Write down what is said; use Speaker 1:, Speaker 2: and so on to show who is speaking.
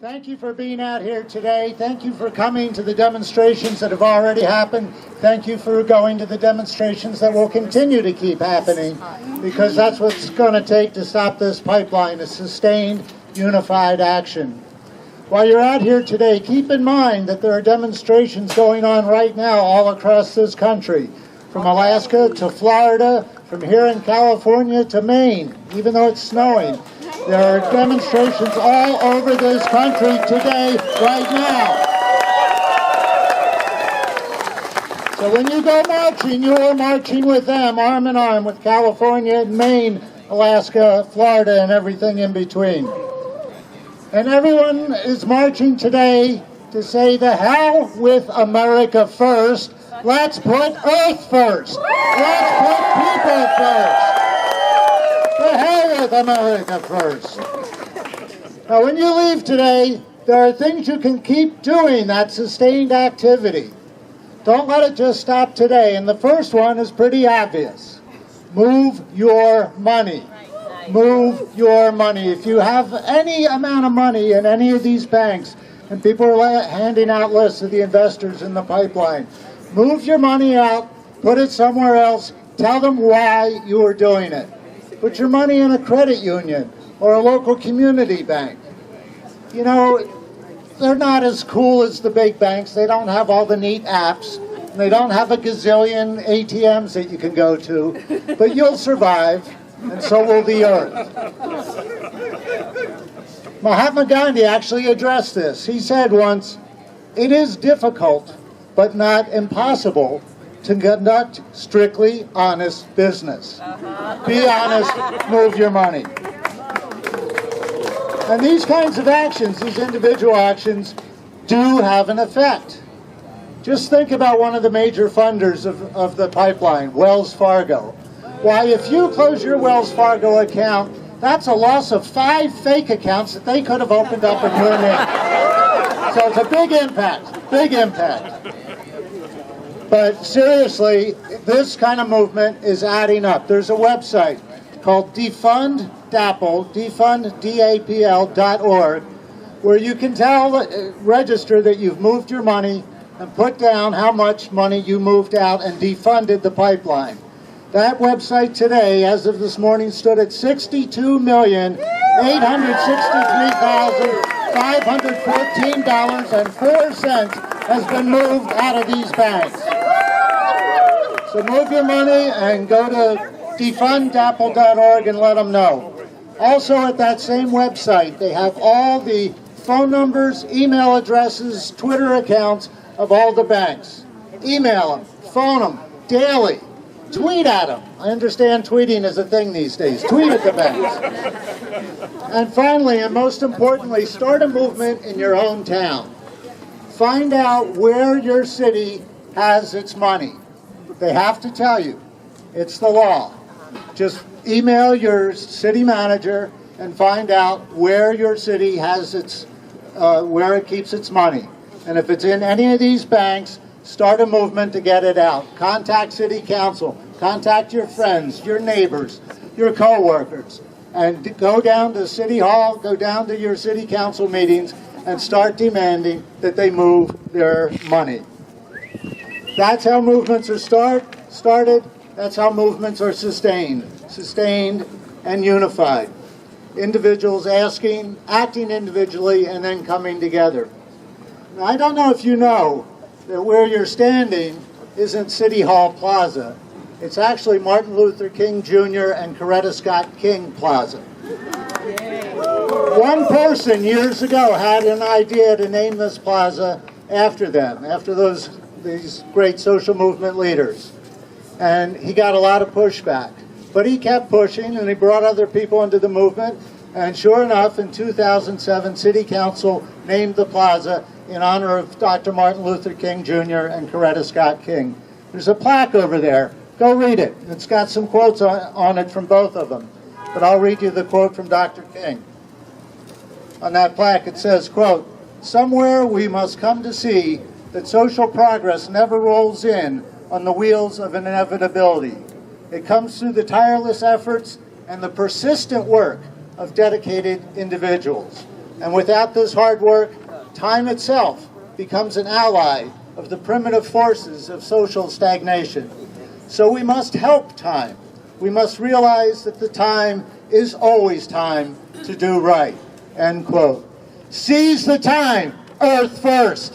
Speaker 1: Thank you for being out here today. Thank you for coming to the demonstrations that have already happened. Thank you for going to the demonstrations that will continue to keep happening, because that's what's going to take to stop this pipeline, a sustained, unified action. While you're out here today, keep in mind that there are demonstrations going on right now all across this country, from Alaska to Florida, from here in California to Maine, even though it's snowing. There are demonstrations all over this country today, right now. So when you go marching, you are marching with them, arm in arm, with California, Maine, Alaska, Florida, and everything in between. And everyone is marching today to say, the hell with America first. Let's put Earth first. Let's put people first. The hell with America first. Now, when you leave today, there are things you can keep doing, that sustained activity. Don't let it just stop today. And the first one is pretty obvious. Move your money. Move your money. If you have any amount of money in any of these banks, and people are handing out lists of the investors in the pipeline, move your money out, put it somewhere else, tell them why you are doing it. Put your money in a credit union or a local community bank. You know, they're not as cool as the big banks. They don't have all the neat apps. And they don't have a gazillion ATMs that you can go to. But you'll survive, and so will the earth. Mahatma Gandhi actually addressed this. He said once, "It is difficult, but not impossible, to conduct strictly honest business." Be honest, move your money. And these kinds of actions, these individual actions, do have an effect. Just think about one of the major funders of the pipeline, Wells Fargo. Why, if you close your Wells Fargo account, that's a loss of 5 fake accounts that they could have opened up in your name. So it's a big impact, big impact. But seriously, this kind of movement is adding up. There's a website called Defund, DAPL, Defund, DAPL.org, where you can register that you've moved your money and put down how much money you moved out and defunded the pipeline. That website today, as of this morning, stood at $62,863,514.04 has been moved out of these banks. So move your money and go to defunddapl.org and let them know. Also at that same website, they have all the phone numbers, email addresses, Twitter accounts of all the banks. Email them, phone them, daily. Tweet at them. I understand tweeting is a thing these days. Tweet at the banks. And finally, and most importantly, start a movement in your own town. Find out where your city has its money. They have to tell you. It's the law. Just email your city manager and find out where your city has its, where it keeps its money. And if it's in any of these banks, start a movement to get it out. Contact city council. Contact your friends, your neighbors, your co-workers. And go down to City Hall, go down to your city council meetings, and start demanding that they move their money. That's how movements are started. That's how movements are sustained and unified. Individuals acting individually, and then coming together. Now, I don't know if you know that where you're standing isn't City Hall Plaza. It's actually Martin Luther King Jr. and Coretta Scott King Plaza. One person years ago had an idea to name this plaza after them, after these great social movement leaders. And he got a lot of pushback. But he kept pushing, and he brought other people into the movement. And sure enough, in 2007, City Council named the plaza in honor of Dr. Martin Luther King Jr. and Coretta Scott King. There's a plaque over there. Go read it. It's got some quotes on it from both of them. But I'll read you the quote from Dr. King. On that plaque it says, quote, "Somewhere we must come to see that social progress never rolls in on the wheels of inevitability. It comes through the tireless efforts and the persistent work of dedicated individuals. And without this hard work, time itself becomes an ally of the primitive forces of social stagnation. So we must help time. We must realize that the time is always time to do right. End quote. Seize the time, Earth first.